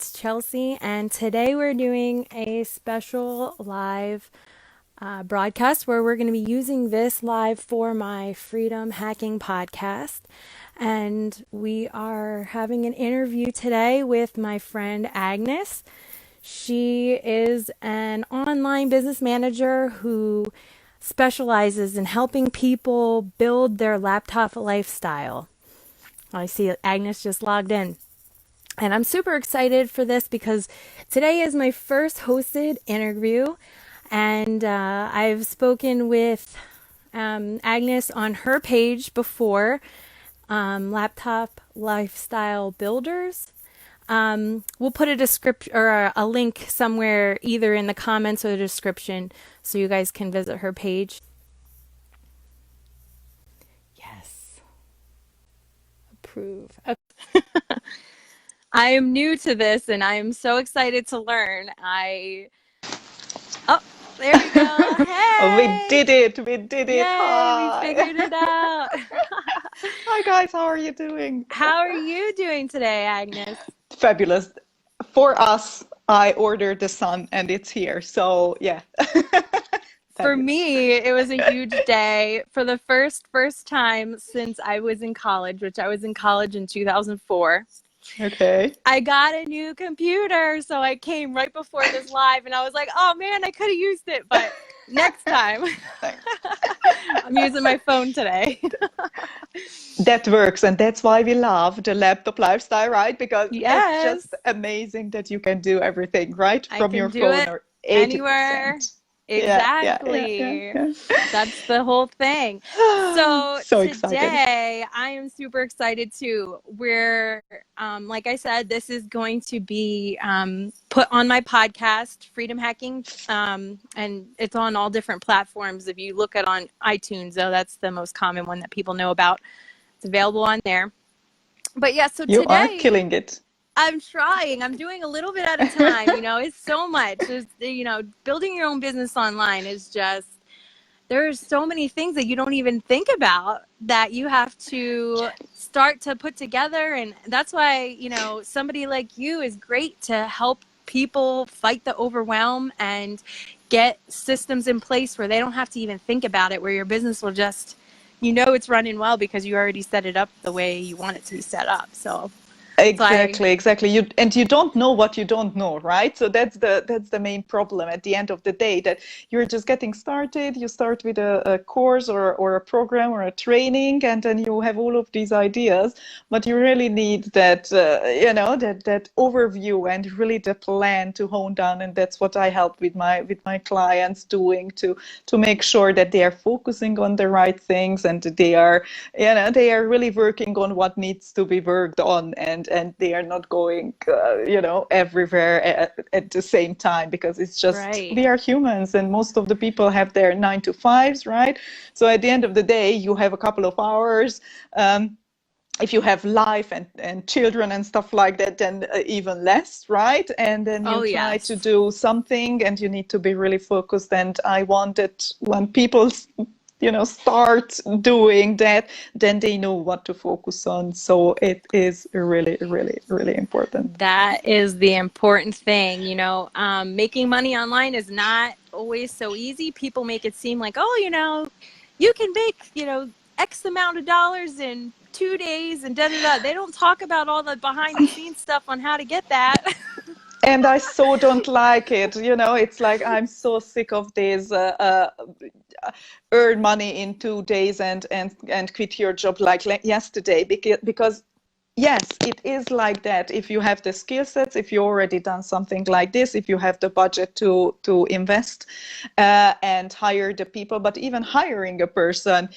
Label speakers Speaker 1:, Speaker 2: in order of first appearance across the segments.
Speaker 1: it's Chelsea, and today we're doing a special live broadcast where we're going to be using this live for my Freedom Hacking podcast. And we are having an interview today with my friend Agnes. She is an online business manager who specializes in helping people build their laptop lifestyle. I see Agnes just logged in. And I'm super excited for this because today is my first hosted interview. And I've spoken with Agnes on her page before, Laptop Lifestyle Builders. We'll put a description or a link somewhere, either in the comments or the description, so you guys can visit her page. Yes, approve. Okay. I am new to this and I am so excited to learn. Oh, there we go.
Speaker 2: We
Speaker 1: Hey!
Speaker 2: did it. We did it.
Speaker 1: Yay, we
Speaker 2: Hi.
Speaker 1: figured it out.
Speaker 2: Hi, guys. How are you doing?
Speaker 1: How are you doing today, Agnes?
Speaker 2: Fabulous. For us, I ordered the sun and it's here. So, yeah.
Speaker 1: For
Speaker 2: Fabulous.
Speaker 1: me, it was a huge day. For the first time since I was in college, which I was in college in 2004.
Speaker 2: Okay.
Speaker 1: I got a new computer, so I came right before this live, and I was like, oh man, I could have used it, but next time. I'm using my phone today.
Speaker 2: That works. And that's why we love the laptop lifestyle, right? Because it's
Speaker 1: Yes,
Speaker 2: just amazing that you can do everything, right?
Speaker 1: I
Speaker 2: From
Speaker 1: can
Speaker 2: your
Speaker 1: do
Speaker 2: phone
Speaker 1: it
Speaker 2: or
Speaker 1: anywhere.
Speaker 2: 80%.
Speaker 1: Exactly.
Speaker 2: Yeah.
Speaker 1: That's the whole thing. So
Speaker 2: So excited.
Speaker 1: today I am super excited too. Like I said, this is going to be put on my podcast, Freedom Hacking, and it's on all different platforms. If you look at on iTunes, though, that's the most common one that people know about. It's available on there. But yeah, so
Speaker 2: You are
Speaker 1: today
Speaker 2: killing it.
Speaker 1: I'm trying. I'm doing a little bit at a time. It's so much. Building your own business online is just, there's so many things that you don't even think about that you have to start to put together. And that's why, somebody like you is great to help people fight the overwhelm and get systems in place where they don't have to even think about it, where your business will just, it's running well because you already set it up the way you want it to be set up. So
Speaker 2: Exactly. You don't know what you don't know, right? So that's the main problem at the end of the day, that you're just getting started. You start with a course or a program or a training, and then you have all of these ideas, but you really need that that overview and really the plan to hone down. And that's what I help with my clients doing, to make sure that they are focusing on the right things, and they are really working on what needs to be worked on, and they are not going everywhere at the same time, because it's just,
Speaker 1: right.
Speaker 2: we are humans, and most of the people have their 9 to 5s, right? So at the end of the day, you have a couple of hours. If you have life and children and stuff like that, then even less, right? And then
Speaker 1: Oh,
Speaker 2: you try to
Speaker 1: yes.
Speaker 2: do something and you need to be really focused. And I want it when people start doing that, then they know what to focus on. So it is really, really, really important.
Speaker 1: That is the important thing. Making money online is not always so easy. People make it seem like, oh, you can make, X amount of dollars in 2 days and da da da. They don't talk about all the behind the scenes stuff on how to get that.
Speaker 2: And I so don't like it. It's like, I'm so sick of this earn money in 2 days and quit your job like yesterday, because yes, it is like that. If you have the skill sets, if you already done something like this, if you have the budget to invest and hire the people, but even hiring a person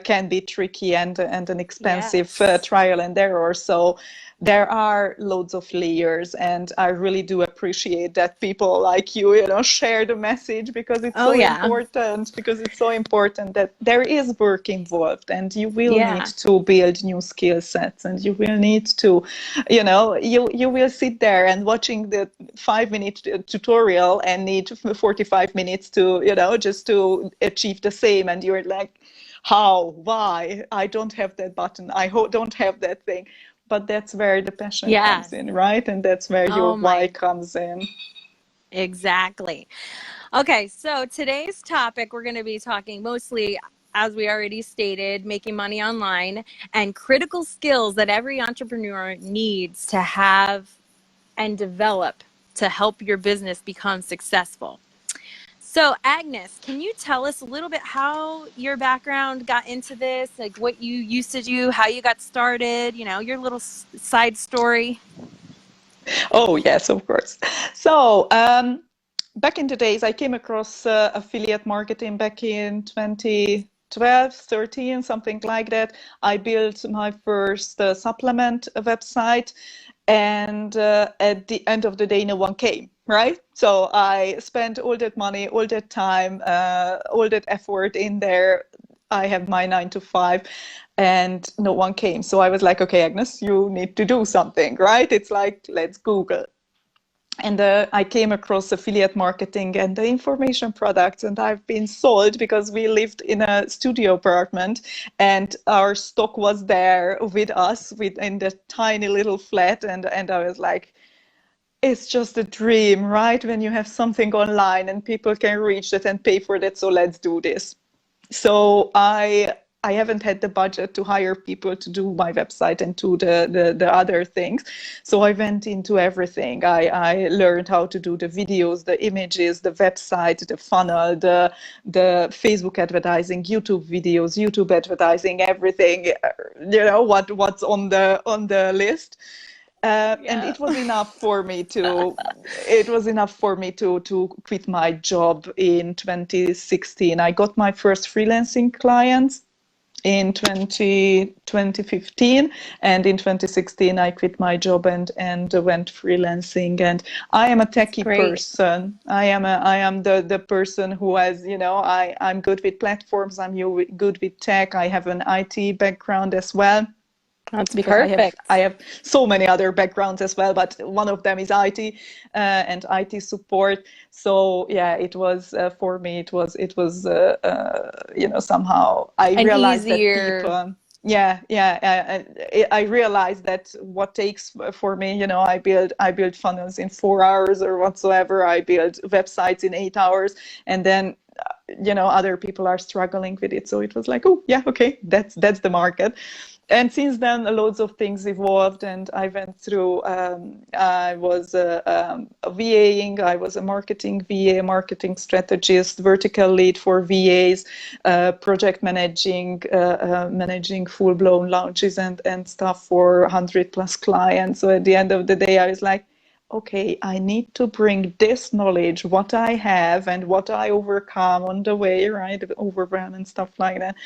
Speaker 2: can be tricky and an expensive
Speaker 1: Yes.
Speaker 2: trial and error. So there are loads of layers, and I really do appreciate that people like you share the message, because it's
Speaker 1: Oh,
Speaker 2: so
Speaker 1: yeah.
Speaker 2: important. Because it's so important that there is work involved, and you will need
Speaker 1: Yeah.
Speaker 2: to build new skill sets, and you will need to, you will sit there and watching the 5 minute tutorial and need 45 minutes to, just to achieve the same, and you're like, how, why, I don't have that button, don't have that thing. but that's where the passion comes
Speaker 1: Yes.
Speaker 2: in, right? And that's where your
Speaker 1: Oh
Speaker 2: why
Speaker 1: my,
Speaker 2: comes in.
Speaker 1: exactly. Okay, so today's topic, we're going to be talking mostly, as we already stated, making money online and critical skills that every entrepreneur needs to have and develop to help your business become successful. So, Agnes, can you tell us a little bit how your background got into this, like what you used to do, how you got started, your little side story?
Speaker 2: Oh, yes, of course. So, back in the days, I came across affiliate marketing back in 2012, 13, something like that. I built my first supplement website, and at the end of the day, no one came, right? So I spent all that money, all that time, all that effort in there. I have my 9 to 5, and no one came. So I was like, okay, Agnes, you need to do something, right? It's like, let's Google. And I came across affiliate marketing and the information products, and I've been sold because we lived in a studio apartment, and our stock was there with us within the tiny little flat. And I was like, it's just a dream, right? When you have something online and people can reach it and pay for that. So let's do this. So I haven't had the budget to hire people to do my website and to the other things. So I went into everything. I learned how to do the videos, the images, the website, the funnel, the Facebook advertising, YouTube videos, YouTube advertising, everything, what's on the list. And
Speaker 1: Yeah.
Speaker 2: it was enough for me to quit my job in 2016. I got my first freelancing clients in 2015, and in 2016 I quit my job and went freelancing. And I am a
Speaker 1: That's
Speaker 2: techie
Speaker 1: great.
Speaker 2: person. I am the person who has, I'm good with platforms. I'm good with tech. I have an IT background as well,
Speaker 1: That's
Speaker 2: because I
Speaker 1: perfect.
Speaker 2: have so many other backgrounds as well, but one of them is IT and IT support. So yeah, it was for me. Somehow I
Speaker 1: An
Speaker 2: realized that
Speaker 1: easier,
Speaker 2: people. Yeah, yeah. I realized that what takes for me, I build funnels in 4 hours or whatsoever. I build websites in 8 hours, and then other people are struggling with it. So it was like, oh yeah, okay, that's the market. And since then, loads of things evolved, and I went through. I was a VAing. I was a marketing VA, marketing strategist, vertical lead for VAs, project managing full-blown launches and stuff for 100+ clients. So at the end of the day, I was like, okay, I need to bring this knowledge, what I have and what I overcome on the way, right? Overwhelm and stuff like that.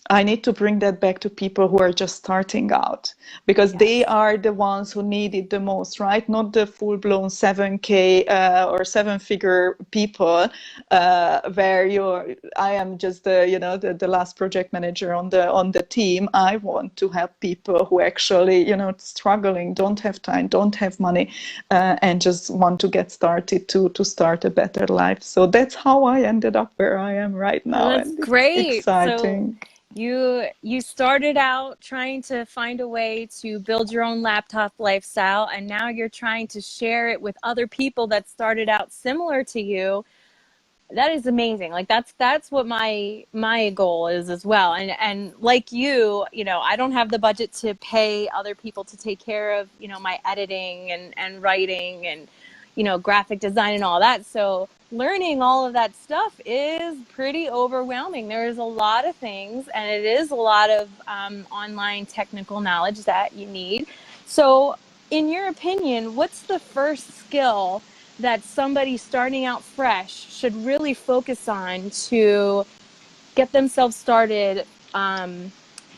Speaker 2: I need to bring that back to people who are just starting out, because they
Speaker 1: yes.
Speaker 2: are the ones who need it the most, right? Not the full-blown 7K or seven-figure people, where I am just the last project manager on the team. I want to help people who actually struggling, don't have time, don't have money, and just want to get started to start a better life. So that's how I ended up where I am right
Speaker 1: Oh,
Speaker 2: now,
Speaker 1: that's
Speaker 2: and it's
Speaker 1: great. So
Speaker 2: exciting.
Speaker 1: you started out trying to find a way to build your own laptop lifestyle, and now you're trying to share it with other people that started out similar to you. That is amazing. Like that's what my goal is as well. And like I don't have the budget to pay other people to take care of, my editing and writing and graphic design and all that. So learning all of that stuff is pretty overwhelming. There's a lot of things, and it is a lot of online technical knowledge that you need. So, in your opinion, what's the first skill that somebody starting out fresh should really focus on to get themselves started to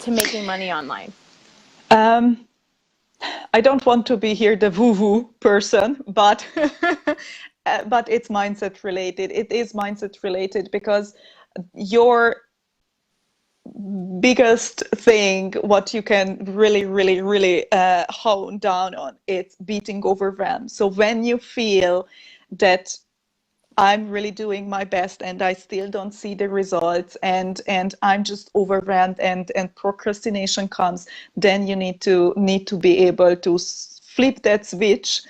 Speaker 1: making money online?
Speaker 2: Um, I don't want to be here the woo-woo person, but but it's mindset related. It is mindset related, because your biggest thing, what you can really, really, really hone down on, it's beating overwhelm. So when you feel that I'm really doing my best and I still don't see the results, and I'm just overwhelmed, and procrastination comes, then you need to be able to flip that switch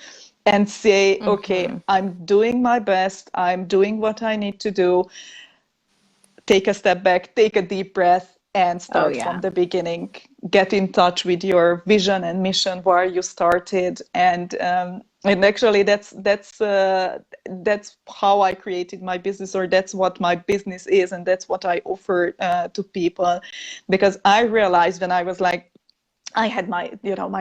Speaker 2: and say, okay,
Speaker 1: Mm-hmm.
Speaker 2: I'm doing my best, I'm doing what I need to do. Take a step back, take a deep breath, and
Speaker 1: Oh,
Speaker 2: start from
Speaker 1: yeah.
Speaker 2: the beginning. Get in touch with your vision and mission, where you started, and actually that's how I created my business, or that's what my business is, and that's what I offer to people, because I realized when I was like, I had my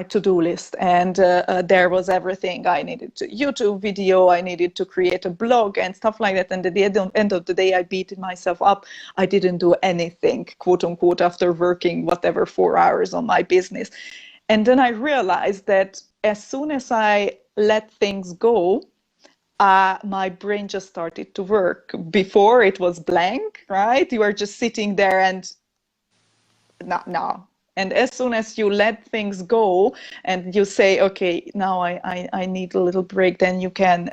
Speaker 2: to-do list, and there was everything I needed to YouTube video, I needed to create a blog and stuff like that. And at the end of the day, I beat myself up. I didn't do anything, quote unquote, after working whatever 4 hours on my business. And then I realized that as soon as I let things go, my brain just started to work. Before it was blank, right? You are just sitting there and no. And as soon as you let things go and you say, okay, now I need a little break, then you can,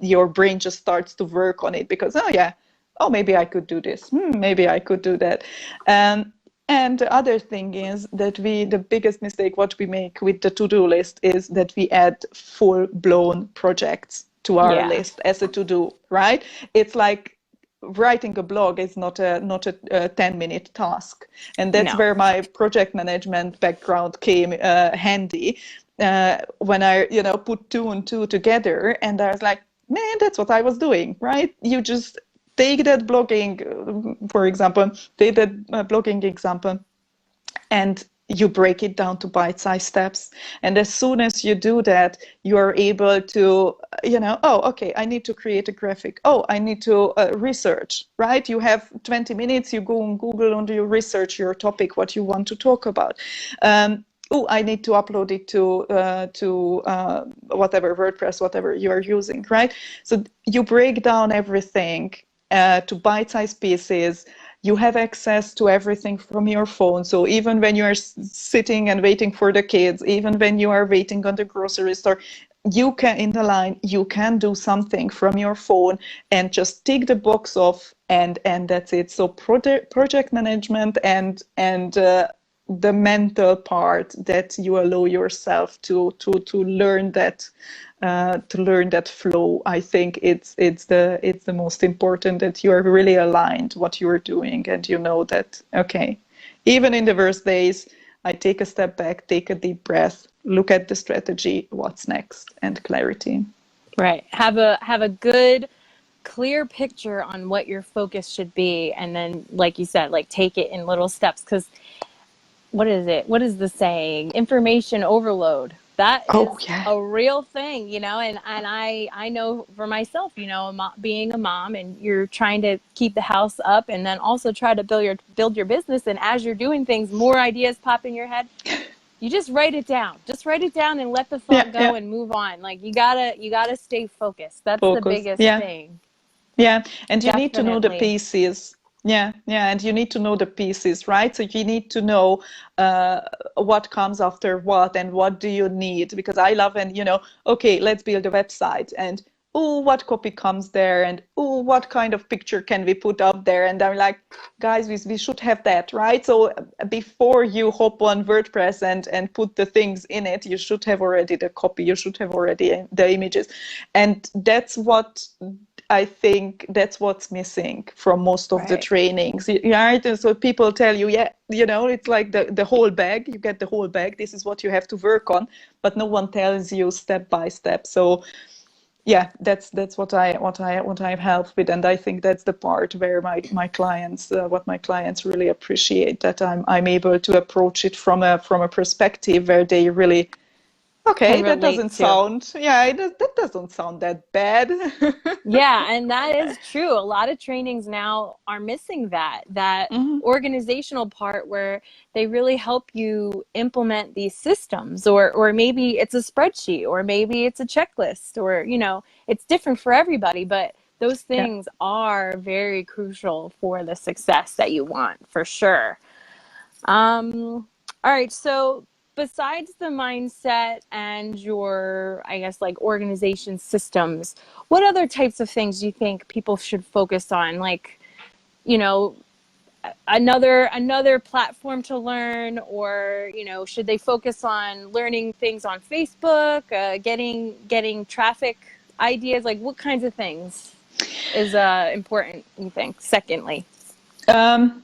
Speaker 2: your brain just starts to work on it, because, oh yeah, oh, maybe I could do this. Maybe I could do that. Um, and the other thing is that the biggest mistake what we make with the to-do list is that we add full-blown projects to our
Speaker 1: Yeah.
Speaker 2: list as a to-do, right? It's like writing a blog is not a 10-minute task, and that's
Speaker 1: No.
Speaker 2: where my project management background came handy, when I put two and two together, and I was like, man, that's what I was doing, right? You just take that blogging, for example, take that blogging example, and you break it down to bite-sized steps. And as soon as you do that, you are able to, oh, okay, I need to create a graphic. Oh, I need to research, right? You have 20 minutes, you go on Google and you research your topic, what you want to talk about. Oh, I need to upload it to whatever WordPress, whatever you are using, right? So you break down everything to bite-sized pieces. You have access to everything from your phone. So even when you are sitting and waiting for the kids, even when you are waiting on the grocery store, you can, in the line, you can do something from your phone and just tick the box off, and that's it. So project management and the mental part, that you allow yourself to learn that flow. I think it's the most important, that you are really aligned what you are doing, and you know that, okay, even in the worst days, I take a step back, take a deep breath, look at the strategy, what's next, and clarity.
Speaker 1: Right. Have a good clear picture on what your focus should be, and then, like you said, like, take it in little steps, cuz what is it? What is the saying? Information overload. That
Speaker 2: Oh
Speaker 1: is
Speaker 2: yeah.
Speaker 1: a real thing, and I know for myself, being a mom, and you're trying to keep the house up, and then also try to build your business, and as you're doing things, more ideas pop in your head. You just write it down. Just write it down and let the
Speaker 2: Yeah,
Speaker 1: thought go
Speaker 2: yeah.
Speaker 1: and move on. Like, you gotta stay focused. That's the
Speaker 2: Focus.
Speaker 1: biggest
Speaker 2: Yeah.
Speaker 1: thing.
Speaker 2: Yeah, and you need to know the
Speaker 1: Definitely.
Speaker 2: pieces. Yeah, yeah, and you need to know the pieces, right? So you need to know what comes after what, and what do you need. Because I love, and okay, let's build a website, and oh, what copy comes there, and oh, what kind of picture can we put up there? And I'm like, guys, we should have that, right? So before you hop on WordPress and put the things in it, you should have already the copy, you should have already the images, and that's what I think that's what's missing from most of the
Speaker 1: Right.
Speaker 2: trainings. Right? And so people tell you, yeah, it's like the whole bag. You get the whole bag. This is what you have to work on, but no one tells you step by step. So yeah, that's what I've helped with, and I think that's the part where my clients, what my clients really appreciate, that I'm able to approach it from a perspective where they really,
Speaker 1: Can
Speaker 2: okay, that
Speaker 1: relate
Speaker 2: doesn't
Speaker 1: to.
Speaker 2: sound, yeah, that doesn't sound that bad.
Speaker 1: Yeah, and that is true. A lot of trainings now are missing that
Speaker 2: Mhm.
Speaker 1: organizational part, where they really help you implement these systems, or maybe it's a spreadsheet, or maybe it's a checklist, or it's different for everybody, but those
Speaker 2: Yeah.
Speaker 1: things are very crucial for the success that you want, for sure. All right, so besides the mindset and your, I guess, like organization systems, what other types of things do you think people should focus on? Like, you know, another platform to learn, or should they focus on learning things on Facebook, getting traffic ideas? Like, what kinds of things is important, you think? Secondly,
Speaker 2: Um,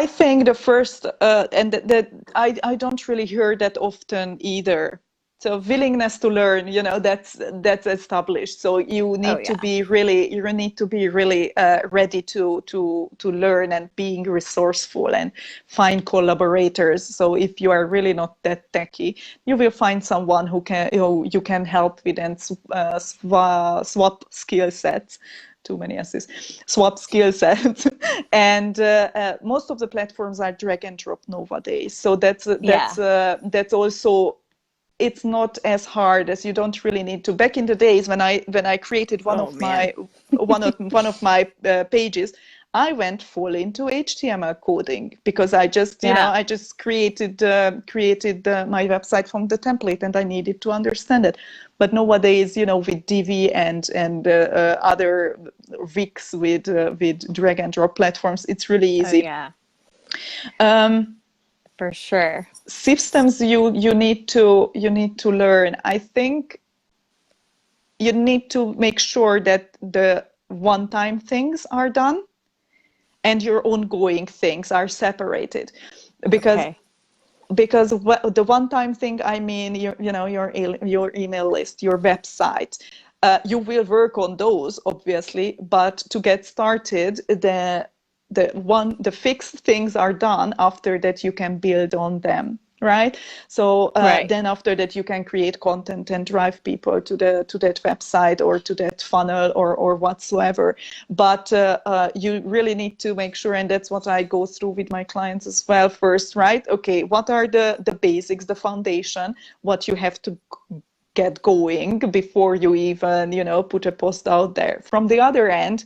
Speaker 2: I think the first, and that I don't really hear that often either. So willingness to learn, that's established. So
Speaker 1: oh yeah,
Speaker 2: you need to be really ready to learn and being resourceful and find collaborators. So if you are really not that techy, you will find someone who you can help with and swap skill sets. Too many S's, swap skill sets. And most of the platforms are drag and drop nowadays. So
Speaker 1: yeah.
Speaker 2: that's also, it's not as hard, as you don't really need to. Back in the days when I created
Speaker 1: Oh man,
Speaker 2: one of my pages, I went full into HTML coding because
Speaker 1: yeah.
Speaker 2: I just created my website from the template, and I needed to understand it. But nowadays, with Divi and other Wix with drag and drop platforms, it's really
Speaker 1: Oh
Speaker 2: easy.
Speaker 1: yeah,
Speaker 2: Um,
Speaker 1: for sure.
Speaker 2: Systems you need to learn. I think you need to make sure that the one-time things are done and your ongoing things are separated, because
Speaker 1: Okay.
Speaker 2: the one-time thing, I mean, your email list, your website, you will work on those obviously, but to get started, the fixed things are done. After that, you can build on them, right? So
Speaker 1: Right.
Speaker 2: then after that, you can create content and drive people to that website or to that funnel or whatsoever. But you really need to make sure, and that's what I go through with my clients as well first, right? Okay, what are the basics, the foundation, what you have to get going before you even, put a post out there. From the other end,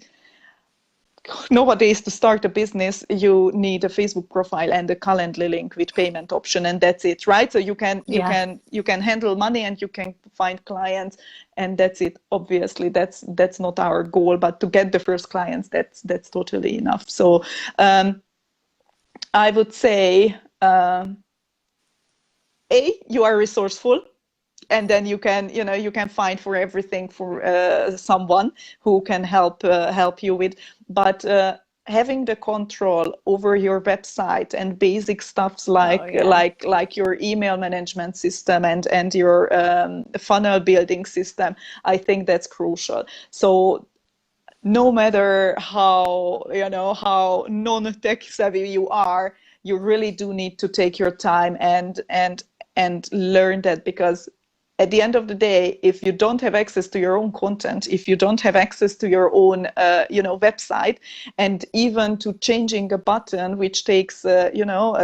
Speaker 2: nowadays, to start a business, you need a Facebook profile and a Calendly link with payment option, and that's it, right? So
Speaker 1: Yeah.
Speaker 2: you can handle money and you can find clients, and that's it. Obviously, that's not our goal, but to get the first clients, that's totally enough. So I would say, you are resourceful, and then you can find for everything for someone who can help you with. But having the control over your website and basic stuffs
Speaker 1: Oh yeah.
Speaker 2: like your email management system and your funnel building system, I think that's crucial. So no matter how non-tech savvy you are, you really do need to take your time and learn that, because at the end of the day, if you don't have access to your own content, if you don't have access to your own website, and even to changing a button, which takes a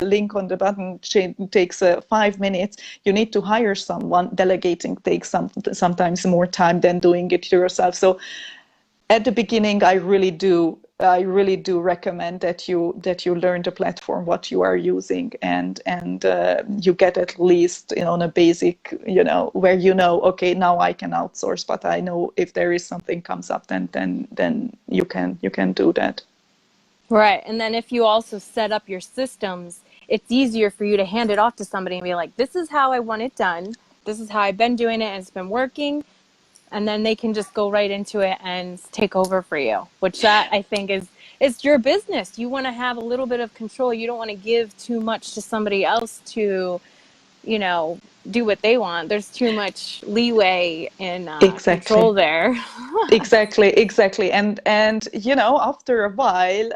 Speaker 2: link on the button takes 5 minutes, you need to hire someone. Delegating takes sometimes more time than doing it yourself. So at the beginning, I really do recommend that you learn the platform, what you are using, and you get at least on a basic, where okay, now I can outsource, but I know if there is something comes up, then you can do that.
Speaker 1: Right. And then if you also set up your systems, it's easier for you to hand it off to somebody and be like, this is how I want it done. This is how I've been doing it, and it's been working. And then they can just go right into it and take over for you, which that I think is, it's your business. You want to have a little bit of control. You don't want to give too much to somebody else to, you know, do what they want. There's too much leeway in control
Speaker 2: Exactly.
Speaker 1: there.
Speaker 2: Exactly. And after a while,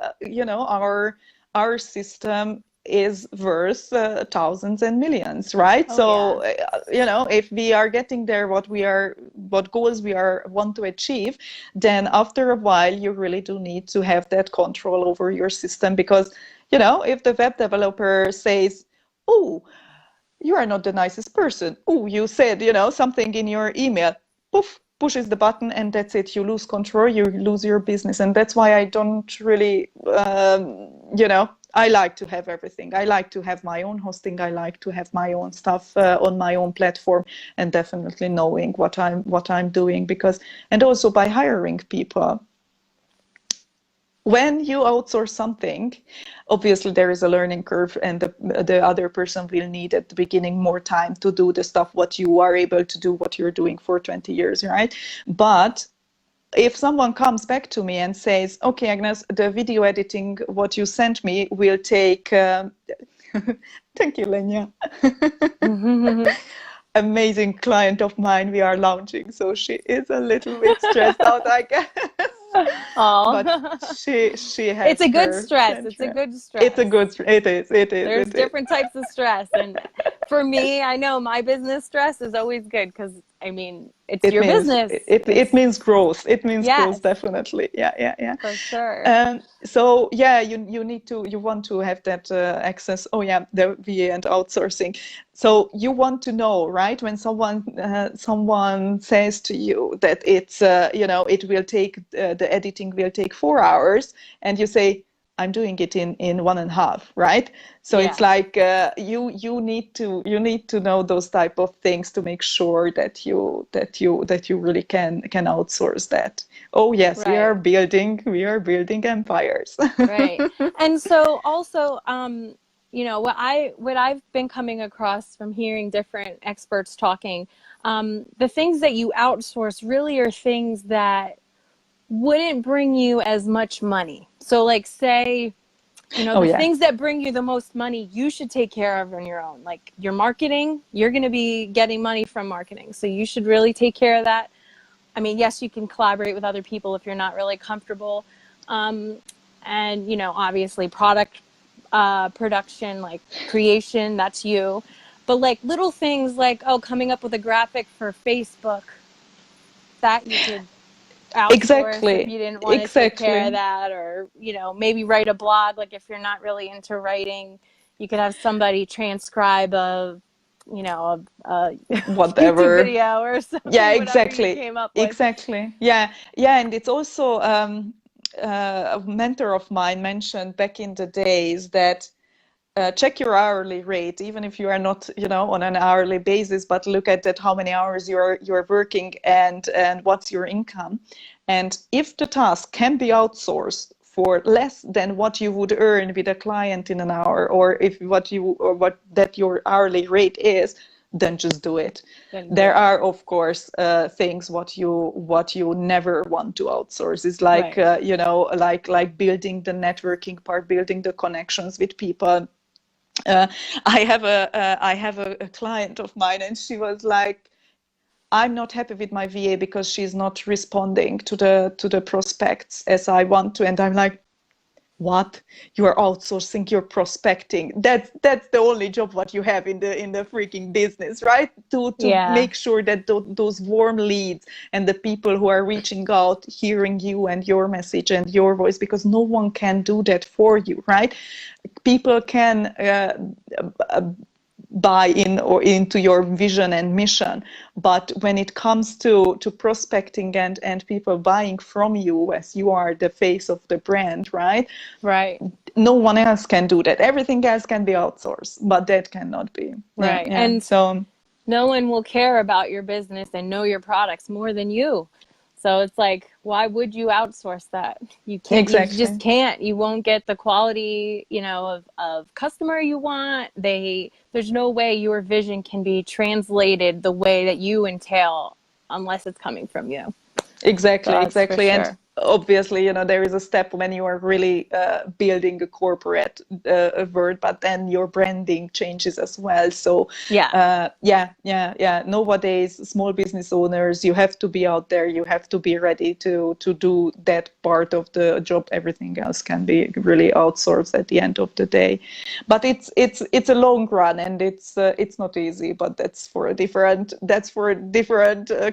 Speaker 2: our system is worth thousands and millions, right?
Speaker 1: Oh
Speaker 2: So
Speaker 1: yeah.
Speaker 2: if we are getting there, what goals we are want to achieve, then after a while you really do need to have that control over your system, because if the web developer says, oh, you are not the nicest person. Oh, you said, something in your email. Poof, pushes the button, and that's it. You lose control, you lose your business. And that's why I don't really, I like to have everything. I like to have my own hosting. I like to have my own stuff on my own platform, and definitely knowing what I'm doing, because, and also by hiring people. When you outsource something, obviously there is a learning curve, and the other person will need at the beginning more time to do the stuff what you are able to do, what you're doing for 20 years, right? But if someone comes back to me and says, okay, Agnes, the video editing, what you sent me will take, thank you, Lenya. Amazing client of mine we are launching. So she is a little bit stressed out, I guess. But
Speaker 1: Oh,
Speaker 2: she
Speaker 1: it's
Speaker 2: has
Speaker 1: a good
Speaker 2: her
Speaker 1: stress. It's a
Speaker 2: central.
Speaker 1: good
Speaker 2: It's a
Speaker 1: stress.
Speaker 2: good,
Speaker 1: There's
Speaker 2: it is.
Speaker 1: different types of stress. And for me, I know my business stress is always good because, I mean, it's
Speaker 2: It
Speaker 1: your
Speaker 2: means
Speaker 1: business.
Speaker 2: it
Speaker 1: It's,
Speaker 2: means growth. It means
Speaker 1: yes,
Speaker 2: growth, definitely. Yeah, yeah, yeah.
Speaker 1: for sure.
Speaker 2: So yeah, you need to, you want to have that access. Oh yeah, the VA and outsourcing. So you want to know, right? When someone says to you that it's it will take the editing will take 4 hours, and you say, I'm doing it in 1.5, right? So it's
Speaker 1: Yeah,
Speaker 2: like you need to know those type of things to make sure that you really can outsource that. Oh yes,
Speaker 1: right.
Speaker 2: we are building empires.
Speaker 1: Right. And so also, what I've been coming across from hearing different experts talking, the things that you outsource really are things that wouldn't bring you as much money. So like say,
Speaker 2: Oh
Speaker 1: the
Speaker 2: yeah,
Speaker 1: things that bring you the most money, you should take care of on your own. Like your marketing, you're going to be getting money from marketing. So you should really take care of that. I mean, yes, you can collaborate with other people if you're not really comfortable. Um, and, obviously product production, like creation, that's you. But like little things like, oh, coming up with a graphic for Facebook, that you could outsource if
Speaker 2: exactly,
Speaker 1: you didn't want to take care of
Speaker 2: exactly.
Speaker 1: that, or maybe write a blog. Like if you're not really into writing, you could have somebody transcribe a YouTube
Speaker 2: Whatever.
Speaker 1: video or
Speaker 2: Yeah,
Speaker 1: something, whatever you
Speaker 2: exactly,
Speaker 1: came up with.
Speaker 2: exactly. Yeah, yeah, and it's also a mentor of mine mentioned back in the days that check your hourly rate, even if you are not, on an hourly basis, but look at that, how many hours you're working, and what's your income. And if the task can be outsourced for less than what you would earn with a client in an hour, or if what that your hourly rate is, then just do it.
Speaker 1: Then do
Speaker 2: There
Speaker 1: it.
Speaker 2: are, of course, things what you never want to outsource. Is like
Speaker 1: Right.
Speaker 2: like building the networking part, building the connections with people. uh, I have a client of mine, and she was like, I'm not happy with my VA because she's not responding to the prospects as I want to. And I'm like, what? You are outsourcing your prospecting. That's the only job what you have in the freaking business, right? To
Speaker 1: Yeah.
Speaker 2: make sure that those warm leads and the people who are reaching out, hearing you and your message and your voice, because no one can do that for you, right? People can buy in or into your vision and mission, but when it comes to prospecting and people buying from you, as you are the face of the brand, right?
Speaker 1: Right.
Speaker 2: No one else can do that. Everything else can be outsourced, but that cannot be. Yeah,
Speaker 1: Right.
Speaker 2: yeah.
Speaker 1: And
Speaker 2: So
Speaker 1: no one will care about your business and know your products more than you. So it's like, why would you outsource that? You can't, you just
Speaker 2: exactly.
Speaker 1: can't. You won't get the quality, of customer you want. There's no way your vision can be translated the way that you entail unless it's coming from you. So
Speaker 2: Exactly,
Speaker 1: that's for
Speaker 2: exactly. And
Speaker 1: sure.
Speaker 2: obviously, there is a step when you are really building a corporate word, but then your branding changes as well. So,
Speaker 1: Yeah.
Speaker 2: yeah, yeah, yeah. Nowadays, small business owners, you have to be out there. You have to be ready to do that part of the job. Everything else can be really outsourced at the end of the day. But it's a long run, and it's not easy. But that's for a different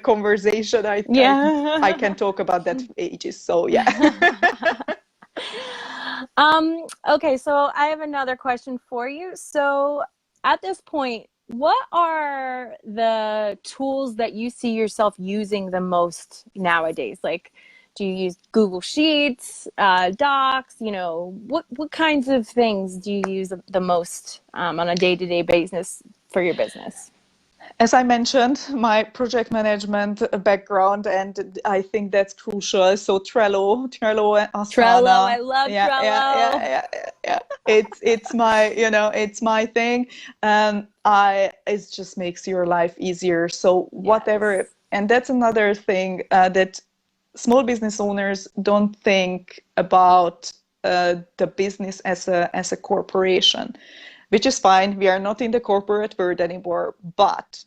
Speaker 2: conversation. I can
Speaker 1: Yeah.
Speaker 2: talk about that for ages. So yeah.
Speaker 1: Okay, so I have another question for you. So at this point, what are the tools that you see yourself using the most nowadays? Like,
Speaker 3: Do you use Google Sheets, Docs? What kinds of things do you use the most on a day-to-day basis for your business?
Speaker 2: As I mentioned, my project management background, and I think that's crucial. So Trello, and
Speaker 3: Trello, I
Speaker 2: Asana.
Speaker 3: love
Speaker 2: Yeah, yeah, yeah,
Speaker 3: Trello.
Speaker 2: yeah, yeah, yeah. It's my, it's my thing. It just makes your life easier. So whatever,
Speaker 3: Yes.
Speaker 2: and that's another thing that small business owners don't think about the business as a corporation, which is fine. We are not in the corporate world anymore, but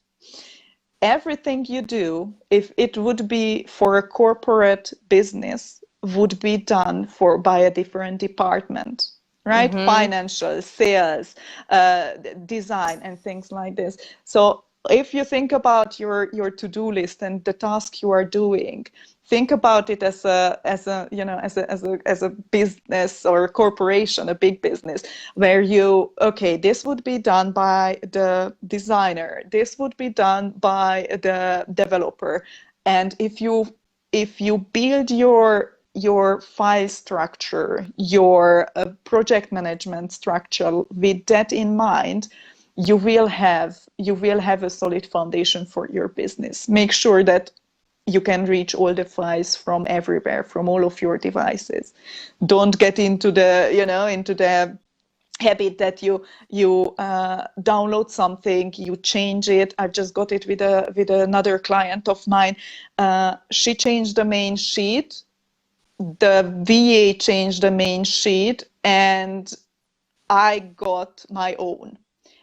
Speaker 2: everything you do, if it would be for a corporate business, would be done by a different department, right?
Speaker 3: Mm-hmm.
Speaker 2: Financial, sales, design, and things like this. So if you think about your to-do list and the task you are doing, think about it as a business or a corporation, a big business, where this would be done by the designer, this would be done by the developer. And if you build your file structure, your project management structure with that in mind, you will have a solid foundation for your business. Make sure that you can reach all the files from everywhere, from all of your devices. Don't get into the habit that you download something, you change it. I've just got it with another client of mine. She changed the main sheet, the VA changed the main sheet, and I got my own.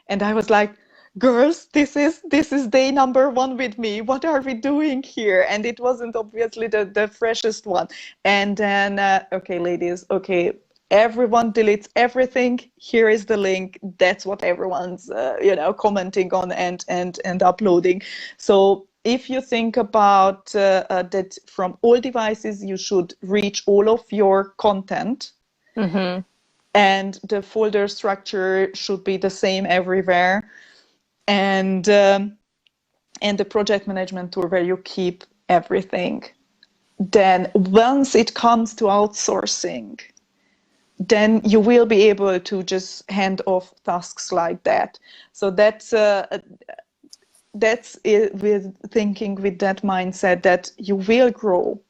Speaker 2: And I was like, girls, this is day number one with me. What are we doing here? And it wasn't obviously the freshest one. And then, okay, ladies, okay, everyone deletes everything. Here is the link. That's what everyone's, commenting on and uploading. So if you think about that from all devices, you should reach all of your content,
Speaker 3: Mm-hmm.
Speaker 2: and the folder structure should be the same everywhere, and the project management tool where you keep everything. Then once it comes to outsourcing, then you will be able to just hand off tasks like that. So that's it, with thinking with that mindset that you will grow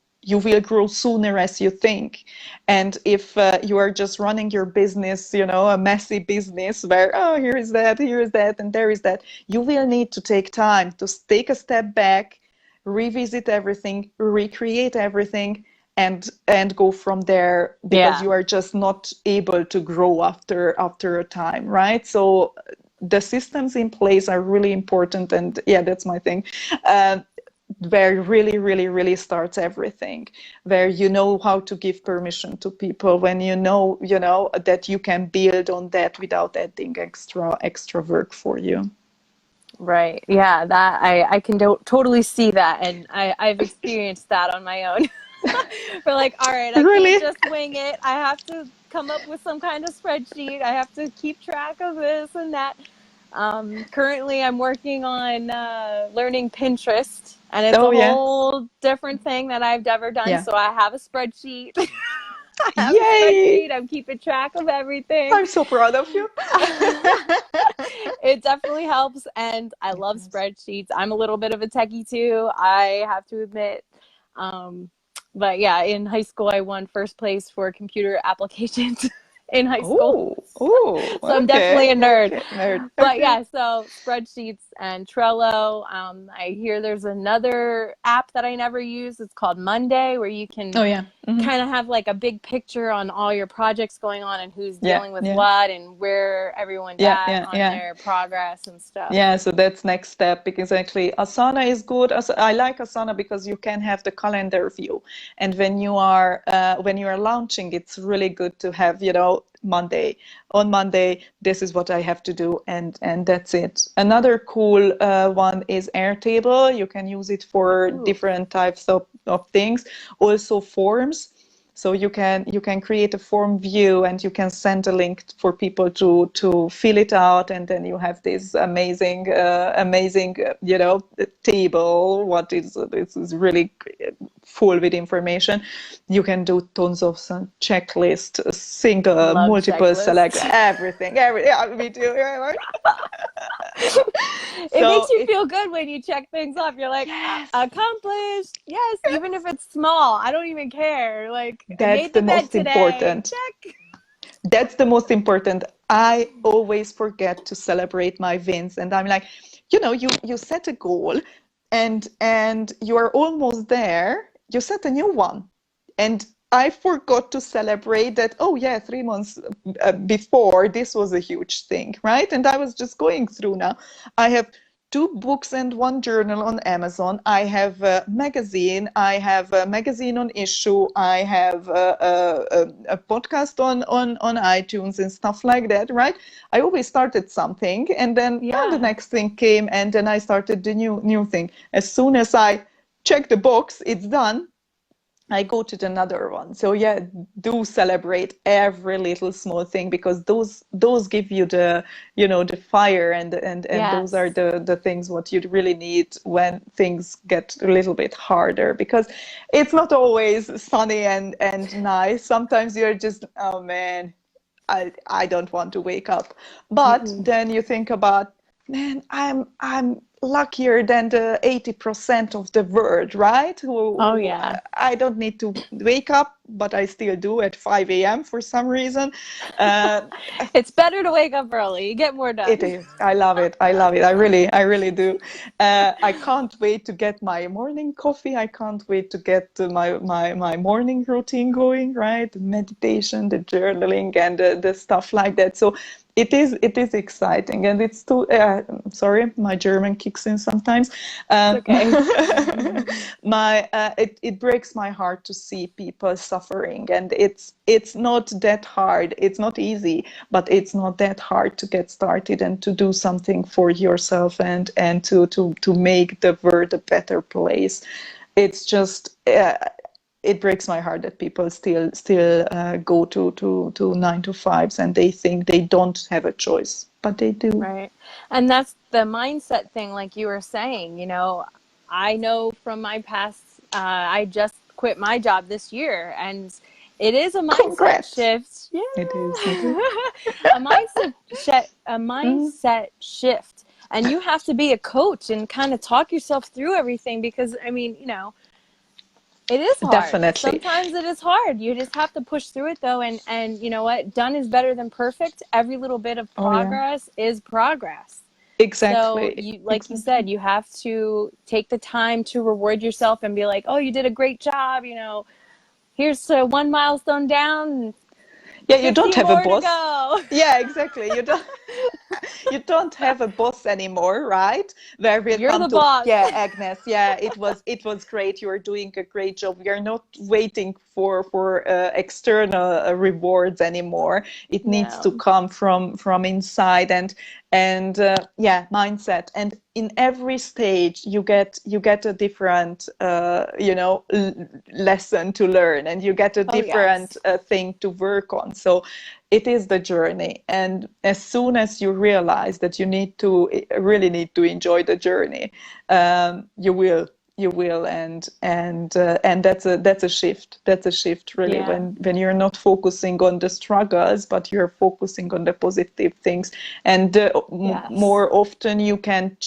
Speaker 2: sooner as you think. And if you are just running your business, a messy business where, oh, here is that, and there is that, you will need to take time to take a step back, revisit everything, recreate everything, and go from there, because
Speaker 3: Yeah.
Speaker 2: you are just not able to grow after a time, right? So the systems in place are really important. And yeah, that's my thing. uh, where really, really, really starts everything, where you know how to give permission to people, when you know that you can build on that without adding extra work for you.
Speaker 3: Right. Yeah, that I can totally see that, and I've experienced that on my own. For like, all right, I can't
Speaker 2: Really?
Speaker 3: just wing it. I have to come up with some kind of spreadsheet. I have to keep track of this and that. Currently, I'm working on learning Pinterest, and it's
Speaker 2: Oh
Speaker 3: a
Speaker 2: yeah.
Speaker 3: whole different thing that I've never done.
Speaker 2: Yeah.
Speaker 3: So I have a spreadsheet. I have a
Speaker 2: Yay.
Speaker 3: spreadsheet. I'm keeping track of everything.
Speaker 2: I'm so proud of you.
Speaker 3: It definitely helps, and I
Speaker 2: It
Speaker 3: love
Speaker 2: does.
Speaker 3: spreadsheets. I'm a little bit of a techie too, I have to admit. Um, but yeah, in high school, I won first place for computer applications in high school.
Speaker 2: Oh,
Speaker 3: So I'm
Speaker 2: okay,
Speaker 3: definitely a nerd.
Speaker 2: okay, nerd.
Speaker 3: But
Speaker 2: Okay.
Speaker 3: yeah, so spreadsheets and Trello. I hear there's another app that I never use. It's called Monday, where you can
Speaker 2: Oh yeah.
Speaker 3: kind of have like a big picture on all your projects going on and who's
Speaker 2: Yeah,
Speaker 3: dealing with
Speaker 2: yeah,
Speaker 3: what and where everyone's
Speaker 2: yeah,
Speaker 3: at
Speaker 2: yeah,
Speaker 3: on
Speaker 2: yeah.
Speaker 3: their progress and stuff.
Speaker 2: Yeah, so that's next step, because actually Asana is good. I like Asana because you can have the calendar view, and when you are launching, it's really good to have, Monday. On Monday, this is what I have to do, and that's it. Another cool one is Airtable. You can use it for
Speaker 3: Ooh.
Speaker 2: different types of things. Also forms. So you can create a form view, and you can send a link for people to fill it out, and then you have this amazing table. What is this is really full with information. You can do tons of some checklist, single,
Speaker 3: Love
Speaker 2: multiple select,
Speaker 3: checklists.
Speaker 2: everything. Yeah, me too. Right?
Speaker 3: It makes
Speaker 2: So
Speaker 3: you
Speaker 2: it
Speaker 3: feel good when you check things off. You're like,
Speaker 2: yes,
Speaker 3: accomplished. Yes, even if it's small. I don't even care. Like, I
Speaker 2: that's
Speaker 3: made
Speaker 2: the
Speaker 3: the bed
Speaker 2: most
Speaker 3: today.
Speaker 2: important.
Speaker 3: Check.
Speaker 2: That's the most important. I always forget to celebrate my wins, and I'm like, you set a goal, and you are almost there. You set a new one, and I forgot to celebrate that. Oh yeah, 3 months before this was a huge thing, right? And I was just going through now. I have two books and one journal on Amazon. I have a magazine. I have a magazine on Issue. I have a podcast on iTunes and stuff like that, right? I always started something, and then the
Speaker 3: Yeah.
Speaker 2: next thing came, and then I started the new thing. As soon as I check the box, it's done. I go to another one. So yeah, do celebrate every little small thing, because those give you the fire, and those are
Speaker 3: Yes.
Speaker 2: the things what you really need when things get a little bit harder, because it's not always sunny and nice. Sometimes you're just, oh man, I don't want to wake up. But
Speaker 3: Mm-mm.
Speaker 2: then you think about, man, I'm luckier than the 80% of the world, right?
Speaker 3: Oh,
Speaker 2: Who
Speaker 3: yeah.
Speaker 2: I don't need to wake up, but I still do at 5 a.m. for some reason. Uh,
Speaker 3: It's better to wake up early. You get more
Speaker 2: it
Speaker 3: done.
Speaker 2: is. I love it. I love it. I really do. I can't wait to get my morning coffee. I can't wait to get my morning routine going, right? The meditation, the journaling, and the stuff like that. So it is exciting, and it's too. Sorry, my German kicks in sometimes.
Speaker 3: It's
Speaker 2: Um,
Speaker 3: okay.
Speaker 2: it breaks my heart to see people suffering, and it's not that hard. It's not easy, but it's not that hard to get started and to do something for yourself, and to make the world a better place. It's just it breaks my heart that people still go to 9 to 5s, and they think they don't have a choice, but they do.
Speaker 3: Right. And that's the mindset thing, like you were saying, I know from my past, I just quit my job this year, and it is a mindset
Speaker 2: Congrats.
Speaker 3: shift. Yeah.
Speaker 2: It is. It is.
Speaker 3: A
Speaker 2: Mm,
Speaker 3: mindset shift. And you have to be a coach and kind of talk yourself through everything because, I mean, it is hard.
Speaker 2: definitely.
Speaker 3: Sometimes it is hard. You just have to push through it though, and you know what? Done is better than perfect. Every little bit of
Speaker 2: Oh yeah.
Speaker 3: progress is progress. So
Speaker 2: Exactly.
Speaker 3: you, like you
Speaker 2: Exactly.
Speaker 3: said, you have to take the time to reward yourself and be like, "Oh, you did a great job, here's to one milestone down,
Speaker 2: Yeah, you don't
Speaker 3: 50
Speaker 2: have a
Speaker 3: more to
Speaker 2: boss.
Speaker 3: go."
Speaker 2: Yeah, exactly. You don't have a boss anymore, right? Where we'll
Speaker 3: You're
Speaker 2: come
Speaker 3: the
Speaker 2: to,
Speaker 3: boss.
Speaker 2: yeah, Agnes, yeah, it was great. You are doing a great job. We are not waiting for external rewards anymore. It needs to
Speaker 3: No.
Speaker 2: come from inside, and yeah, mindset. And in every stage, you get a different lesson to learn, and you get a
Speaker 3: Oh,
Speaker 2: different
Speaker 3: yes.
Speaker 2: thing to work on. So it is the journey, and as soon as you realize that really need to enjoy the journey, you will, and that's a shift really,
Speaker 3: Yeah.
Speaker 2: when you're not focusing on the struggles, but you're focusing on the positive things. And
Speaker 3: Yes.
Speaker 2: more often you can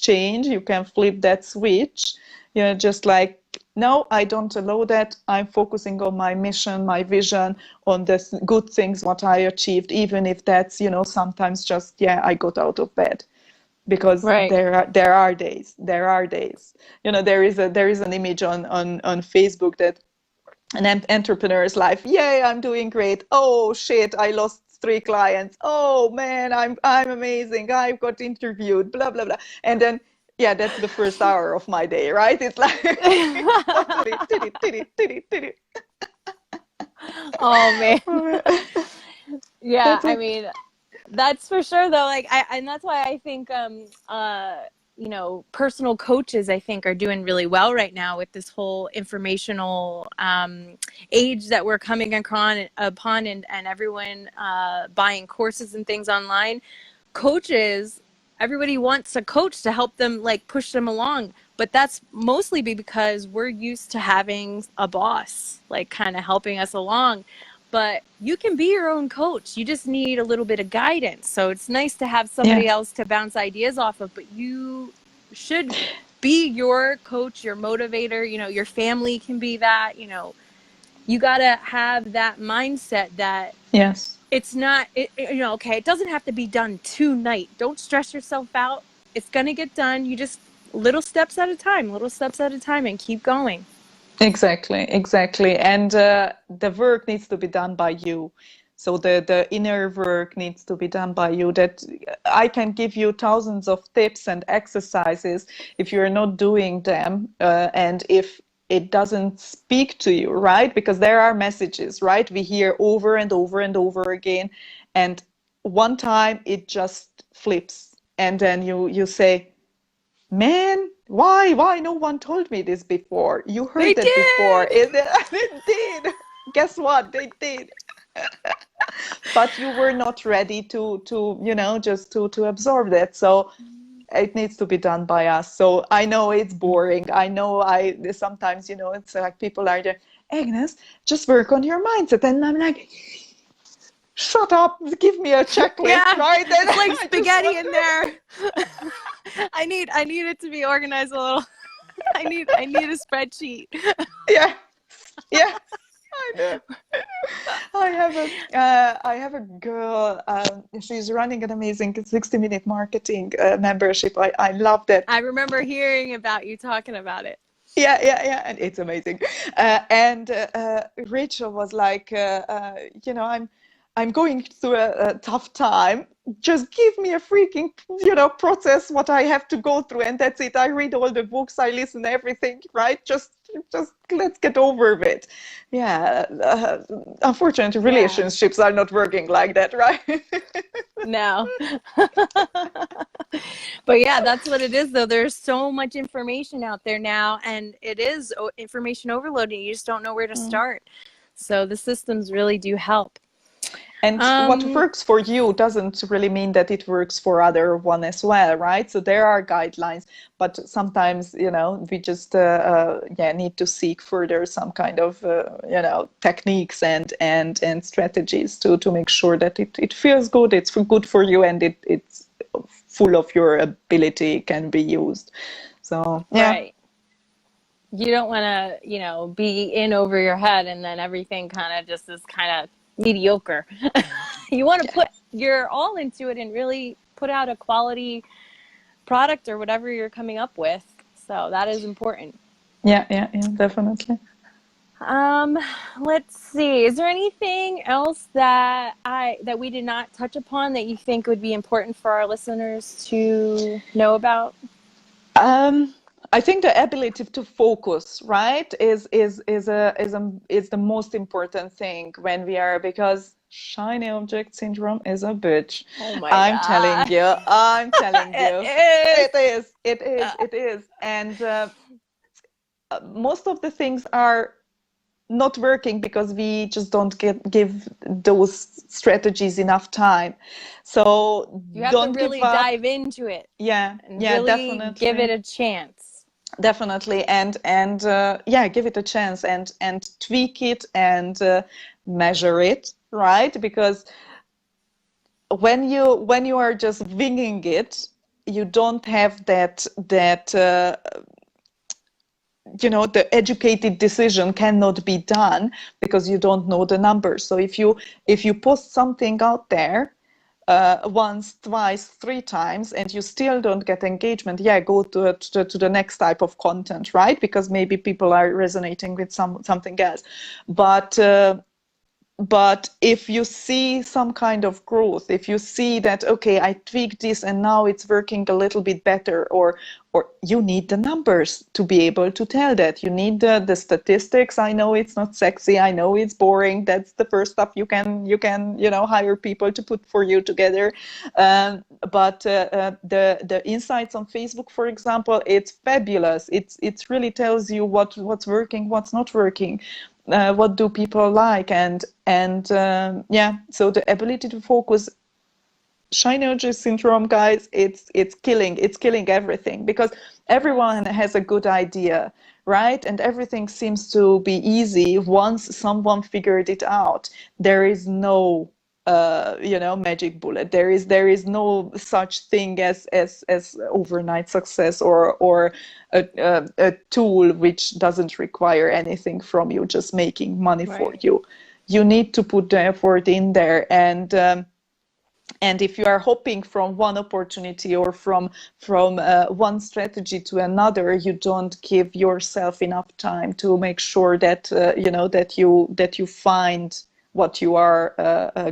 Speaker 2: flip that switch, just like, no, I don't allow that. I'm focusing on my mission, my vision, on the good things what I achieved, even if that's sometimes just, yeah, I got out of bed, because
Speaker 3: Right.
Speaker 2: there are days. There is an image on Facebook that an entrepreneur's life. Yay, I'm doing great. Oh shit, I lost 3 clients. Oh man, I'm amazing. I got interviewed. Blah blah blah. And then, yeah, that's the first hour of my day, right? It's like it's totally titty titty titty titty.
Speaker 3: Oh man. Yeah,
Speaker 2: That's
Speaker 3: I
Speaker 2: it.
Speaker 3: mean, that's for sure though. Like and that's why I think personal coaches, I think, are doing really well right now with this whole informational age that we're coming upon, and everyone buying courses and things online. Coaches, everybody wants a coach to help them, like, push them along, but that's mostly because we're used to having a boss, like, kind of helping us along. But you can be your own coach. You just need a little bit of guidance. So it's nice to have
Speaker 2: Yeah.
Speaker 3: somebody else to bounce ideas off of, but you should be your coach, your motivator. Your family can be that. You got to have that mindset that
Speaker 2: Yes.
Speaker 3: it's not, okay, it doesn't have to be done tonight. Don't stress yourself out. It's going to get done. You just little steps at a time, and keep going.
Speaker 2: Exactly. And the work needs to be done by you. So the inner work needs to be done by you. That I can give you thousands of tips and exercises. If you're not doing them, and if it doesn't speak to you, right? Because there are messages, right? We hear over and over and over again. And one time it just flips. And then you say, man, why no one told me this before? You
Speaker 3: They
Speaker 2: heard that before.
Speaker 3: did.
Speaker 2: It did. Guess what? They did. But you were not ready to just to absorb that. So it needs to be done by us. So I know it's boring. I know sometimes, it's like people are there, Agnes, just work on your mindset. And I'm like, shut up, give me a checklist,
Speaker 3: Yeah,
Speaker 2: right? And
Speaker 3: it's like
Speaker 2: I
Speaker 3: spaghetti in there. I need it to be organized a little. I need a spreadsheet.
Speaker 2: Yeah, yeah, I know. I have a girl. She's running an amazing 60-minute marketing membership. I love that.
Speaker 3: I remember hearing about you talking about it.
Speaker 2: Yeah, and it's amazing. And Rachel was like, I'm going through a tough time. Just give me a freaking, process what I have to go through, and that's it. I read all the books, I listen everything, right? Just let's get over it. Yeah. Unfortunately, relationships are not working like that, right?
Speaker 3: No. But yeah, that's what it is, though. There's so much information out there now, and it is information overloading. You just don't know where to start. So the systems really do help.
Speaker 2: And what works for you doesn't really mean that it works for other one as well, right? So there are guidelines, but sometimes, we just need to seek further some kind of techniques and strategies to make sure that it feels good, it's good for you, and it's full of your ability, can be used. So yeah.
Speaker 3: Right. You don't want to, be in over your head, and then everything kind of just is kind of mediocre. You want to put your all into it and really put out a quality product or whatever you're coming up with. So that is important.
Speaker 2: Yeah, definitely.
Speaker 3: Let's see. Is there anything else that we did not touch upon that you think would be important for our listeners to know about?
Speaker 2: I think the ability to focus, right, is the most important thing when we are, because shiny object syndrome is a bitch.
Speaker 3: Oh my
Speaker 2: I'm
Speaker 3: God.
Speaker 2: telling you. It is. And most of the things are not working because we just don't give those strategies enough time. So
Speaker 3: you have
Speaker 2: don't
Speaker 3: to really
Speaker 2: give up.
Speaker 3: dive into it.
Speaker 2: Yeah,
Speaker 3: and really
Speaker 2: definitely.
Speaker 3: give it a chance.
Speaker 2: Definitely, and give it a chance and tweak it and measure it, right? Because when you are just winging it, you don't have that the educated decision cannot be done because you don't know the numbers. So if you post something out there once, twice, 3 times, and you still don't get engagement, go to the next type of content, right? Because maybe people are resonating with something else. But but if you see some kind of growth, if you see that, okay, I tweaked this and now it's working a little bit better, or you need the numbers to be able to tell that. You need the statistics. I know it's not sexy. I know it's boring. That's the first stuff you can hire people to put for you together. But the insights on Facebook, for example, it's fabulous. It really tells you what's working, what's not working. What do people like, and yeah, so the ability to focus. Shiny syndrome, guys, it's killing everything, because everyone has a good idea, right? And everything seems to be easy once someone figured it out. There is no magic bullet. There is no such thing as overnight success, or a tool which doesn't require anything from you, just making money for
Speaker 3: Right.
Speaker 2: you. You need to put the effort in there, and if you are hopping from one opportunity or from one strategy to another, you don't give yourself enough time to make sure that that you find what you are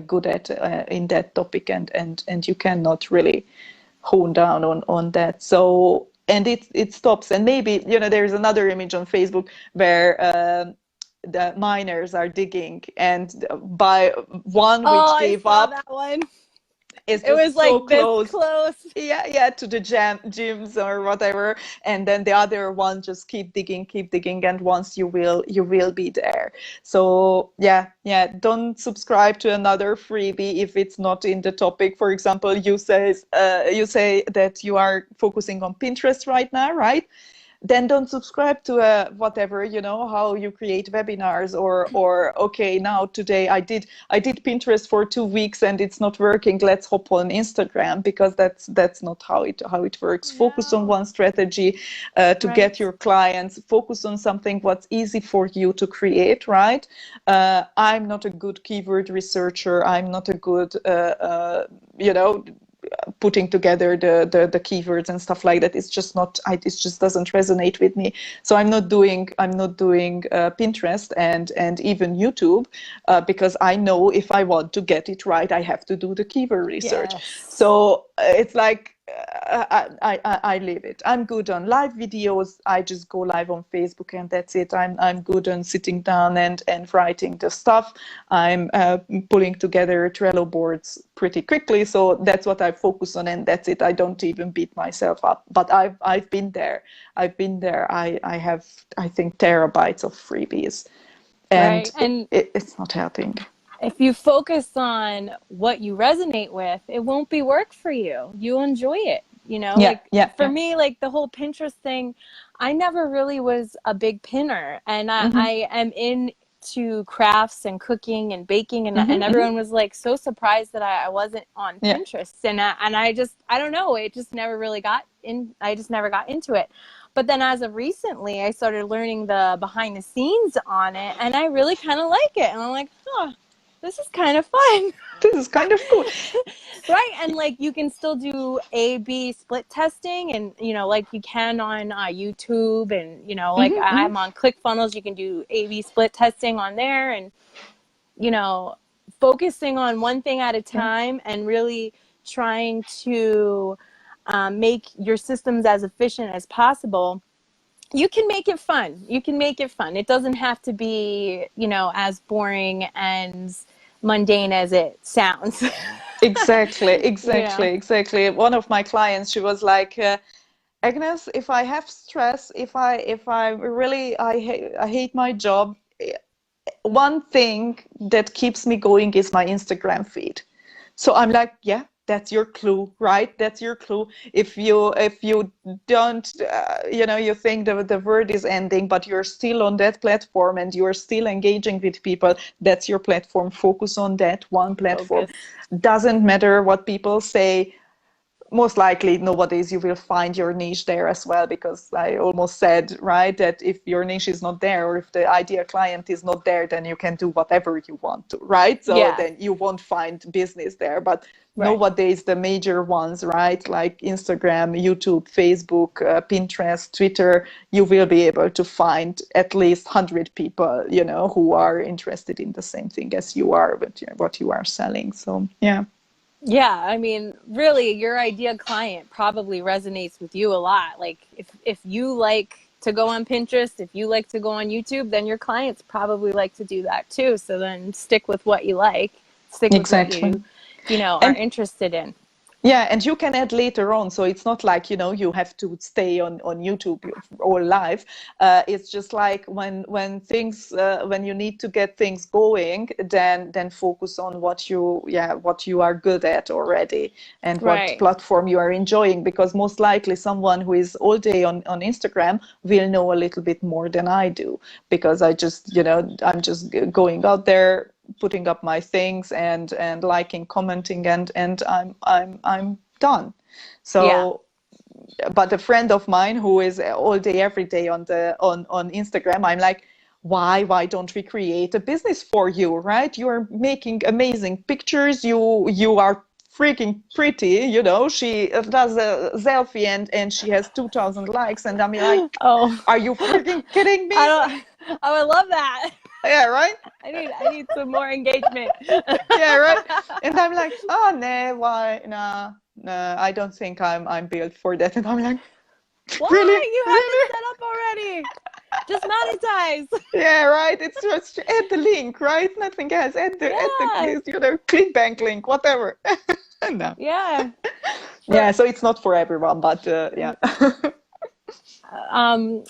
Speaker 2: good at in that topic, and you cannot really hone down on that. So, and it stops. And maybe there's another image on Facebook where the miners are digging, and by one
Speaker 3: Oh,
Speaker 2: which
Speaker 3: I
Speaker 2: gave
Speaker 3: saw
Speaker 2: up
Speaker 3: that one.
Speaker 2: is
Speaker 3: It was
Speaker 2: just so
Speaker 3: like this
Speaker 2: close.
Speaker 3: close.
Speaker 2: Yeah, to the gyms or whatever, and then the other one just keep digging, and once you will be there. So yeah, don't subscribe to another freebie if it's not in the topic. For example, you say that you are focusing on Pinterest right now, right? Then don't subscribe to whatever, how you create webinars, or okay, now today I did Pinterest for 2 weeks and it's not working, let's hop on Instagram, because that's not how it works. Focus on
Speaker 3: No.
Speaker 2: one strategy to
Speaker 3: Right.
Speaker 2: get your clients. Focus on something what's easy for you to create, right? I'm not a good keyword researcher. I'm not a good you know putting together the keywords and stuff like that. It's just not. It just doesn't resonate with me. So I'm not doing Pinterest and even YouTube, because I know if I want to get it right, I have to do the keyword research.
Speaker 3: Yes.
Speaker 2: So it's like I leave it. I'm good on live videos. I just go live on Facebook and that's it. I'm good on sitting down and writing the stuff. I'm pulling together Trello boards pretty quickly. So that's what I focus on, and that's it. I don't even beat myself up. But I've been there. I have, I think, terabytes of freebies,
Speaker 3: Right.
Speaker 2: and
Speaker 3: And
Speaker 2: it's not helping.
Speaker 3: if you focus on what you resonate with, it won't be work for you. You'll enjoy it.
Speaker 2: Yeah,
Speaker 3: Like
Speaker 2: yeah,
Speaker 3: for
Speaker 2: yeah.
Speaker 3: me, like the whole Pinterest thing, I never really was a big pinner. And I,
Speaker 2: Mm-hmm,
Speaker 3: I am into crafts and cooking and baking. And
Speaker 2: mm-hmm, mm-hmm.
Speaker 3: everyone was like so surprised that I wasn't on
Speaker 2: Yeah.
Speaker 3: Pinterest. I don't know, it just never really got in. I just never got into it. But then as of recently, I started learning the behind the scenes on it. And I really kind of like it. And I'm like, huh, this is kind of fun.
Speaker 2: This is kind of cool.
Speaker 3: Right. And like you can still do A/B split testing, and like you can on YouTube, and like
Speaker 2: Mm-hmm, mm-hmm.
Speaker 3: I'm on ClickFunnels, you can do A/B split testing on there, and you know focusing on one thing at a
Speaker 2: Yeah.
Speaker 3: time and really trying to make your systems as efficient as possible. You can make it fun. It doesn't have to be as boring and mundane as it sounds.
Speaker 2: Exactly,
Speaker 3: you
Speaker 2: exactly,
Speaker 3: know
Speaker 2: exactly. One of my clients, she was like, Agnes, if I have stress, if I really I hate my job, one thing that keeps me going is my Instagram feed. So I'm like, yeah, that's your clue, right? That's your clue. If you don't, you think the word is ending, but you're still on that platform and you're still engaging with people, that's your platform. Focus on that one platform.
Speaker 3: Focus.
Speaker 2: Doesn't matter what people say. most likely nowadays you will find your niche there as well, because I almost said, right, that if your niche is not there, or if the ideal client is not there, then you can do whatever you want to, right? So
Speaker 3: Yeah.
Speaker 2: then you won't find business there. But
Speaker 3: Right.
Speaker 2: nowadays the major ones, right, like Instagram, YouTube, Facebook, Pinterest, Twitter, you will be able to find at least 100 people, who are interested in the same thing as you are, but what you are selling. So yeah.
Speaker 3: Yeah, I mean, really, your ideal client probably resonates with you a lot. Like, if you like to go on Pinterest, if you like to go on YouTube, then your clients probably like to do that too. So then stick with what you like, stick with what
Speaker 2: Exactly.
Speaker 3: you are
Speaker 2: And
Speaker 3: interested in.
Speaker 2: yeah, and you can add later on. So it's not like, you have to stay on YouTube your whole life. It's just like when you need to get things going, then focus on what you are good at already, and what
Speaker 3: Right.
Speaker 2: platform you are enjoying. Because most likely someone who is all day on Instagram will know a little bit more than I do, because I'm just going out there, putting up my things, and liking, commenting, and I'm done.
Speaker 3: Yeah.
Speaker 2: So, but a friend of mine who is all day every day on Instagram, I'm like, why don't we create a business for you, right? You are making amazing pictures, you are freaking pretty, she does a selfie, and she has 2,000 likes, and I'm like,
Speaker 3: Oh,
Speaker 2: are you freaking kidding
Speaker 3: I
Speaker 2: me?
Speaker 3: don't. I would love that.
Speaker 2: Yeah, right.
Speaker 3: I need some more engagement.
Speaker 2: Yeah, right. And I'm like, oh no, why? No, I don't think I'm built for that. And I'm like, really,
Speaker 3: Why? You have it
Speaker 2: really?
Speaker 3: set up already. Just monetize.
Speaker 2: Yeah, right. It's just add the link, right? Nothing else. Add the
Speaker 3: Yeah.
Speaker 2: ClickBank link, whatever. No.
Speaker 3: Yeah.
Speaker 2: Yeah,
Speaker 3: For
Speaker 2: so it's not for everyone, but yeah.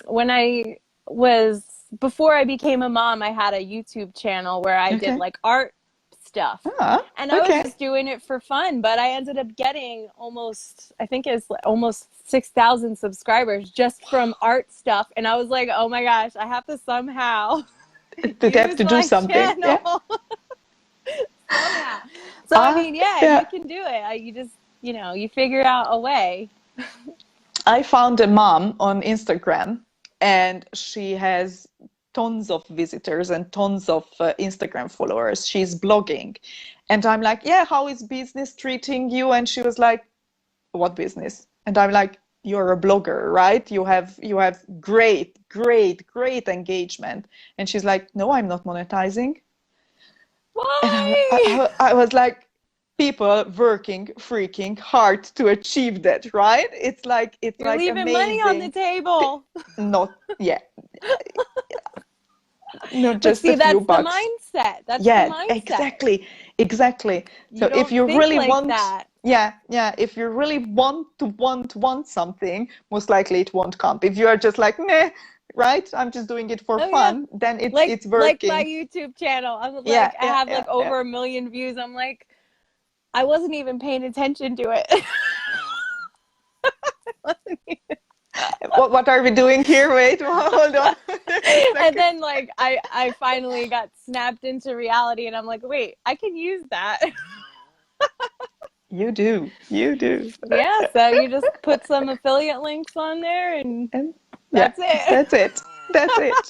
Speaker 3: when I was before I became a mom, I had a YouTube channel where I did
Speaker 2: Okay.
Speaker 3: like art stuff.
Speaker 2: Ah,
Speaker 3: And I was
Speaker 2: okay.
Speaker 3: just doing it for fun, but I ended up getting I think it's almost 6,000 subscribers just from art stuff. And I was like, oh my gosh, I have to somehow
Speaker 2: They have
Speaker 3: use
Speaker 2: to do
Speaker 3: my
Speaker 2: something.
Speaker 3: channel
Speaker 2: Yeah.
Speaker 3: somehow. So, I
Speaker 2: Ah,
Speaker 3: mean, yeah, you
Speaker 2: yeah.
Speaker 3: can do it. You just, you figure out a way.
Speaker 2: I found a mom on Instagram, and she has tons of visitors and tons of Instagram followers. She's blogging. And I'm like, yeah, how is business treating you? And she was like, what business? And I'm like, you're a blogger, right? You have great, great, great engagement. And she's like, no, I'm not monetizing. And
Speaker 3: Why?
Speaker 2: I was like, people working freaking hard to achieve that, right? It's
Speaker 3: You're
Speaker 2: like
Speaker 3: leaving money on the
Speaker 2: amazing.
Speaker 3: table.
Speaker 2: Not, yeah, not
Speaker 3: But
Speaker 2: just a
Speaker 3: see,
Speaker 2: few
Speaker 3: that's the
Speaker 2: bucks.
Speaker 3: mindset. That's the
Speaker 2: Yeah,
Speaker 3: mindset.
Speaker 2: exactly.
Speaker 3: You
Speaker 2: So if
Speaker 3: don't
Speaker 2: you
Speaker 3: think
Speaker 2: really
Speaker 3: like
Speaker 2: want,
Speaker 3: that.
Speaker 2: yeah, if you really want something, most likely it won't come. If you are just like, meh, right? I'm just doing it for
Speaker 3: Oh yeah.
Speaker 2: fun, then it's
Speaker 3: Like
Speaker 2: it's
Speaker 3: like my
Speaker 2: working.
Speaker 3: YouTube channel. I was
Speaker 2: Yeah,
Speaker 3: like I
Speaker 2: yeah,
Speaker 3: have
Speaker 2: yeah,
Speaker 3: like
Speaker 2: yeah.
Speaker 3: over 1 million views. I'm like I wasn't even paying attention to it. Wasn't even-
Speaker 2: What are we doing here? Wait, hold on. A
Speaker 3: and
Speaker 2: second.
Speaker 3: then like I finally got snapped into reality and I'm like, "Wait, I can use that."
Speaker 2: You do.
Speaker 3: Yeah, so you just put some affiliate links on there and
Speaker 2: And yeah,
Speaker 3: that's it.
Speaker 2: that's it. That's it.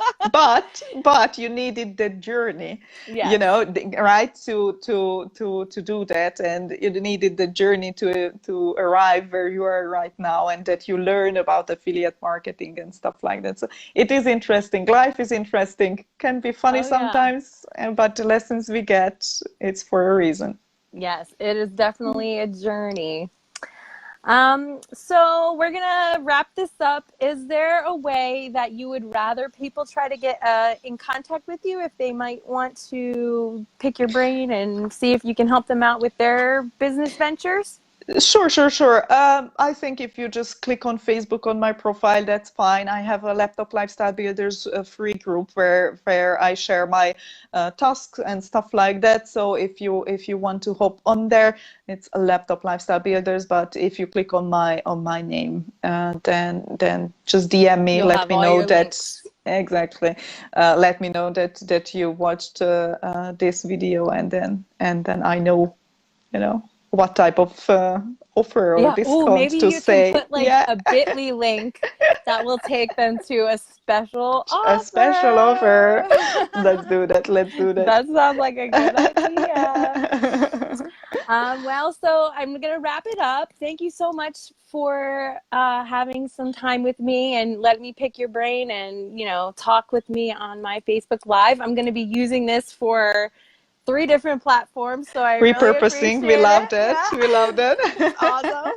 Speaker 2: But you needed the journey,
Speaker 3: Yes.
Speaker 2: right? To do that, and you needed the journey to arrive where you are right now, and that you learn about affiliate marketing and stuff like that. So it is interesting. Life is interesting. Can be funny
Speaker 3: Oh yeah.
Speaker 2: sometimes, but the lessons we get, it's for a reason.
Speaker 3: Yes, it is definitely a journey. So we're gonna wrap this up. Is there a way that you would rather people try to get in contact with you if they might want to pick your brain and see if you can help them out with their business ventures?
Speaker 2: Sure. I think if you just click on Facebook on my profile, that's fine. I have a Laptop Lifestyle Builders free group where I share my tasks and stuff like that. So if you want to hop on there, it's a Laptop Lifestyle Builders. But if you click on my name, then just DM me.
Speaker 3: You'll
Speaker 2: Let
Speaker 3: have
Speaker 2: me
Speaker 3: all
Speaker 2: know
Speaker 3: your
Speaker 2: that
Speaker 3: links.
Speaker 2: exactly. Let me know that you watched this video, and then I know, you know. what type of offer or
Speaker 3: Yeah. Oh,
Speaker 2: discount
Speaker 3: maybe
Speaker 2: to
Speaker 3: you can
Speaker 2: say.
Speaker 3: put like
Speaker 2: Yeah,
Speaker 3: a bit.ly link that will take them to a special
Speaker 2: a special offer.
Speaker 3: offer.
Speaker 2: Let's do that. Let's do that.
Speaker 3: That sounds like a good idea. Well, so I'm going to wrap it up. Thank you so much for having some time with me and letting me pick your brain and, talk with me on my Facebook Live. I'm going to be using this for 3 different platforms, so I really
Speaker 2: Repurposing. We
Speaker 3: appreciate
Speaker 2: love
Speaker 3: it.
Speaker 2: that.
Speaker 3: Yeah,
Speaker 2: We love that.
Speaker 3: it's awesome.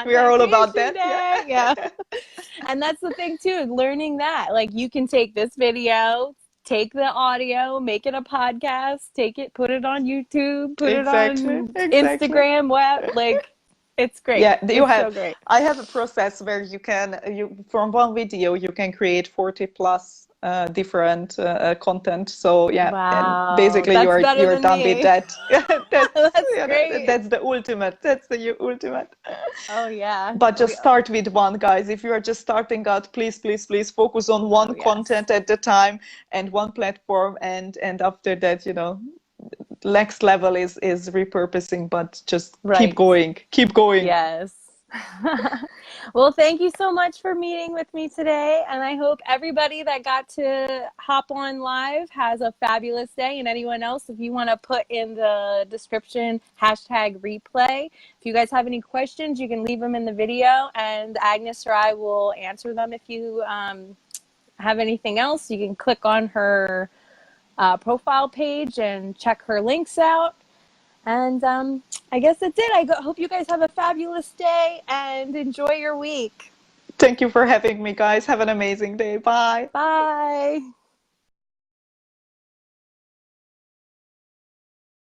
Speaker 2: We are
Speaker 3: Content
Speaker 2: all about
Speaker 3: creation
Speaker 2: that.
Speaker 3: day. Yeah.
Speaker 2: Yeah.
Speaker 3: And that's the thing too, learning that. Like you can take this video, take the audio, make it a podcast, take it, put it on YouTube, put it
Speaker 2: Exactly.
Speaker 3: on
Speaker 2: Exactly.
Speaker 3: Instagram, web. Like it's great.
Speaker 2: Yeah, you
Speaker 3: It's
Speaker 2: have.
Speaker 3: so great.
Speaker 2: I have a process where you from one video you can create 40 plus different content. So yeah, and
Speaker 3: Wow.
Speaker 2: basically
Speaker 3: That's better
Speaker 2: you're
Speaker 3: than
Speaker 2: done with
Speaker 3: me.
Speaker 2: that. That's
Speaker 3: That's great.
Speaker 2: that's the ultimate. That's the ultimate.
Speaker 3: Oh yeah.
Speaker 2: But just start with one, guys. If you are just starting out, please, please, please focus on
Speaker 3: Oh
Speaker 2: one
Speaker 3: yes.
Speaker 2: content at the time and one platform, and after that, next level is repurposing, but just
Speaker 3: Right.
Speaker 2: keep going.
Speaker 3: Yes. Well, thank you so much for meeting with me today. And I hope everybody that got to hop on live has a fabulous day. And anyone else, if you want to put in the description #replay. If you guys have any questions, you can leave them in the video and Agnes or I will answer them. If you have anything else, you can click on her profile page and check her links out. And I guess that's it. Hope you guys have a fabulous day and enjoy your week.
Speaker 2: Thank you for having me, guys. Have an amazing day. Bye.
Speaker 3: Bye.